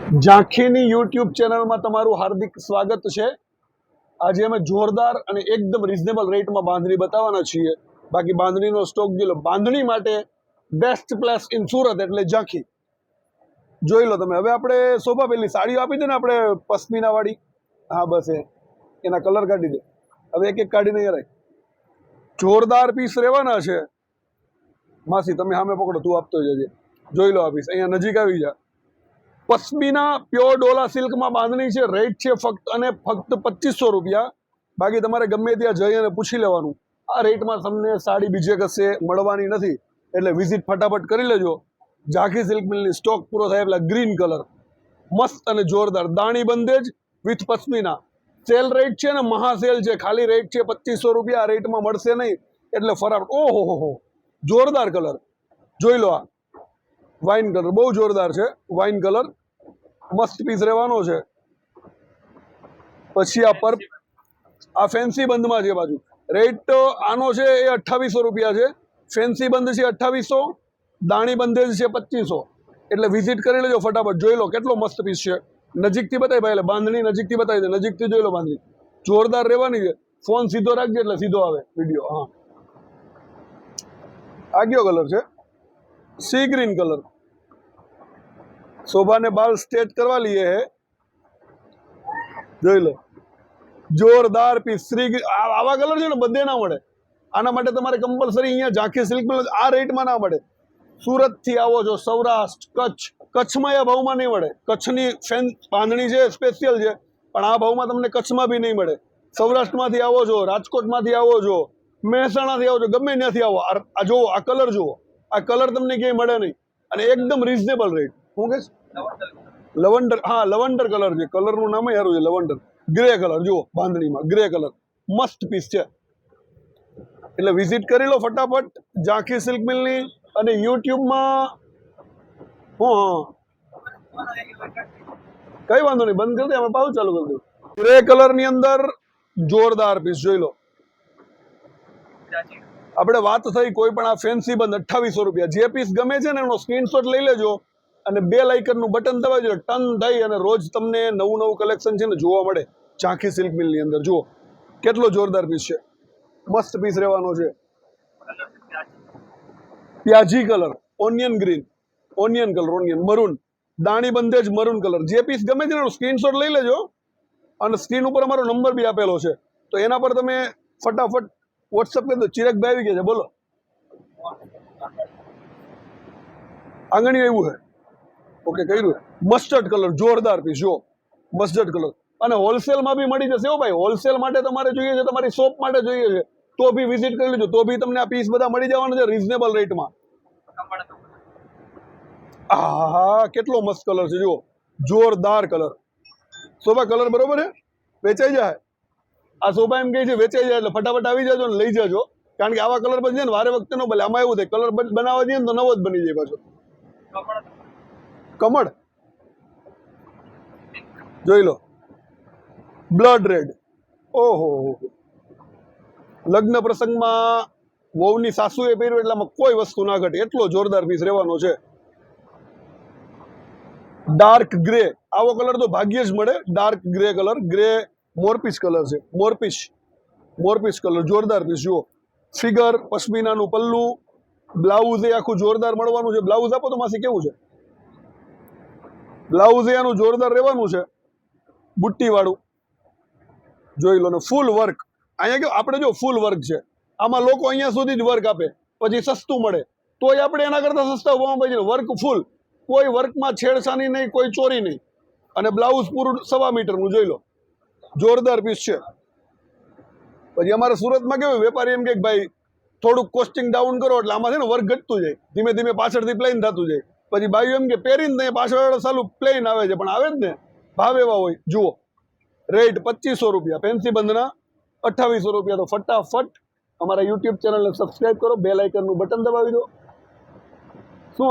ઝાંખીની YouTube ચેનલમાં તમારું હાર્દિક સ્વાગત છે। આજે અમે જોરદાર અને એકદમ રીઝનેબલ રેટમાં બાંધણી બતાવવાના છીએ। બાકી બાંધણીનો સ્ટોક જોઈ લો। બાંધણી માટે બેસ્ટ પ્લેસ ઇન સુરત એટલે ઝાંખી। જોઈ લો તમે। હવે આપણે શોભા પેલી સાડીઓ આપી દે ને આપણે પશ્મિના વાળી, હા બસ એના કલર કાઢી દે। હવે એક એક કાઢીને યાર જોરદાર પીસ રહેવાના છે। માસી તમે સામે પકડો, તું આપતો જજે। જોઈ લો આ પીસ, અહીંયા નજીક આવી જા। પશ્મિના પ્યોર ડોલા સિલ્કમાં બાંધણી છે। રેટ છે ફક્ત અને ફક્ત 2500 રૂપિયા। બાકી તમારે ગમે ત્યાં જઈ અને પૂછી લેવાનું। આ રેટમાં તમને સાડી બીજે કશે મળવાની નથી, એટલે વિઝિટ ફટાફટ કરી લેજો। ઝાંખી સિલ્ક મિલની સ્ટોક પૂરો થાય એટલે ગ્રીન કલર મસ્ત અને જોરદાર Dani બંદેજ with pashmina cell rate છે ને, મહાસેલ છે। ખાલી રેટ છે 2500 રૂપિયા। આ રેટમાં મળશે નહીં એટલે ફટાફટ। ઓહો હો જોરદાર કલર જોઈ લો। આ વાઇન કલર બહુ જોરદાર છે। વાઇન કલર મસ્ત પીસ રહેવાનો છે। પછી આ ફેન્સી બંધમાં છે બાજુ। રેટ આનો છે એ 2800 રૂપિયા છે। ફેન્સી બંધ છે 2800, દાણી બંધેજ છે 2500। એટલે વિઝિટ કરી લેજો ફટાફટ। જોઈ લો કેટલો મસ્ત પીસ છે। નજીકથી બતાવી ભાઈ, એટલે બાંધણી નજીકથી બતાવી દે। નજીકથી જોઈ લો બાંધણી જોરદાર રહેવાની છે। ફોન સીધો રાખજે એટલે સીધો આવે વિડીયો। હા આ કયો કલર છે? Sea green colour. શોભાને બાલ સ્ટ્રેચ કરવા लिए है। જોઈ લો જોરદાર પીસ। આવા કલર છે ને બધે ના મળે। આના માટે તમારે કમ્પલસરી અહીંયા ઝાંખી સિલ્ક મિલ આ રેટમાં ના મળે। સુરત થી આવો છો, સૌરાષ્ટ્ર કચ્છમાં આ ભાવમાં નહીં મળે। કચ્છની બાંધણી છે સ્પેશિયલ છે, પણ આ ભાવમાં તમને કચ્છમાં બી નહીં મળે। સૌરાષ્ટ્રમાંથી આવો છો, રાજકોટમાંથી આવો છો, મહેસાણાથી આવો છો, ગમે ત્યાંથી આવો, આ જુઓ આ કલર જુઓ। આ કલર તમને ક્યાંય મળે નહીં અને એકદમ રીઝનેબલ રેટ। શું કે લવંડર? હા લવંડર કલર છે। કલરનું નામ સારું છે લવંડર। ગ્રે કલર જુઓ બાંધણીમાં, ગ્રે કલર મસ્ત પીસ છે। એટલે વિઝિટ કરી લો ફટાફટ ઝાંખી સિલ્ક મિલની। અને યુટ્યુબમાં કઈ વાંધો નહીં, બંધ કરી દે, અમે પાછું ચાલુ કરી દઉં। ગ્રે કલરની અંદર જોરદાર પીસ જોઈ લો। આપણે વાત થઈ કોઈ પણ આ ફેન્સી બંધ 2800 રૂપિયા। જે પીસ ગમે છે ને એનો સ્ક્રીનશોટ લઈ લેજો અને બેલ આઇકનનું બટન દબાવજો, ટન થઈ અને રોજ તમને નવું નવું કલેક્શન છે ને જોવા મળે ઝાંખી સિલ્ક મિલની અંદર। જુઓ કેટલો જોરદાર પીસ છે, મસ્ત પીસ રહેવાનો છે। પ્યાજી colour, onion green, onion colour, onion maroon, દાણી બંધેજ મરૂન કલર। જે પીસ ગમે છે એનો સ્ક્રીનશોટ લઈ લેજો અને સ્ક્રીન ઉપર અમારો નંબર બી આપેલો છે, તો એના પર તમે ફટાફટ વોટ્સઅપ કરી દો। ચિરાગભાઈ આવી ગયા છે, બોલો। આંગણી આવ્યું છે, ઓકે કર્યું। મસ્ટર્ડ કલર જોરદાર પીસ જુઓ, મસ્ટર્ડ કલર અને હોલસેલમાં બી મળી જશે। હો ભાઈ, હોલસેલ માટે તમારે જોઈએ છે, તમારી શોપ માટે જોઈએ છે તો બી વિઝિટ કરી લેજો, તો બી તમને આ પીસ બધા મળી જવાના છે રીઝનેબલ રેટમાં। હા કેટલો મસ્ત કલર છે જુઓ, જોરદાર કલર। શોભા કલર બરોબર છે, વેચાઈ જાય। આ શોભા એમ કહે છે વેચાઈ જાય, એટલે ફટાફટ આવી જાજો ને લઈ જાજો, કારણ કે આવા કલર પછી છે ને વારે વખતે નો ભલે। આમાં એવું થાય કલર બનાવવા જઈએ ને તો નવો જ બની જાય પાછો। કમળ જોઈ લો, બ્લડ રેડ, ઓહો લગ્ન પ્રસંગમાં વહુની સાસુએ પહેર્યું એટલે આમાં કોઈ વસ્તુ ના ઘટે, એટલો જોરદાર પીસ રહેવાનો છે। ડાર્ક ગ્રે, આવો કલર તો ભાગ્યે જ મળે। ડાર્ક ગ્રે કલર, ગ્રે મોરપીસ કલર છે, મોરપીસ કલર જોરદાર પીસ જુઓ। ફિગર પશ્મિનાનું પલ્લું, બ્લાઉઝ એ આખું જોરદાર મળવાનું છે। બ્લાઉઝ આપો તો માસી કેવું છે? બ્લાઉઝ એનું જોરદાર રહેવાનું છે, બુટ્ટી વાળું જોઈ લો ને ફૂલ વર્ક। અહીંયા કેવું આપણે જો ફૂલ વર્ક છે, આમાં લોકો અહીંયા સુધી જ વર્ક આપે, પછી સસ્તું મળે, તોય આપણે એના કરતા સસ્તા ભાવમાં પછી વર્ક ફૂલ, કોઈ વર્કમાં છેડછાની નહીં, કોઈ ચોરી નહીં। અને બ્લાઉઝ પૂરું 1.25 મીટરનું જોઈ લો, જોરદાર પીસ છે। પછી અમારે સુરતમાં કેવું વેપારી એમ કે ભાઈ થોડુંક કોસ્ટિંગ ડાઉન કરો, એટલે આમાં છે ને વર્ક ઘટતું જાય, ધીમે ધીમે પાછળથી પ્લેન થતું જાય। પછી ભાઈઓ એમ કે પહેરીને નહીં, પાછળ સાલું પ્લેન આવે છે, પણ આવે જ ને, ભાવ એવા હોય। જુઓ રેટ 2500 રૂપિયા, ફેન્સી બંધના 2800 રૂપિયા। તો ફટાફટ અમારા યુટ્યુબ ચેનલને સબસ્ક્રાઈબ કરો, બેલ આઇકનનું બટન દબાવી દો। શું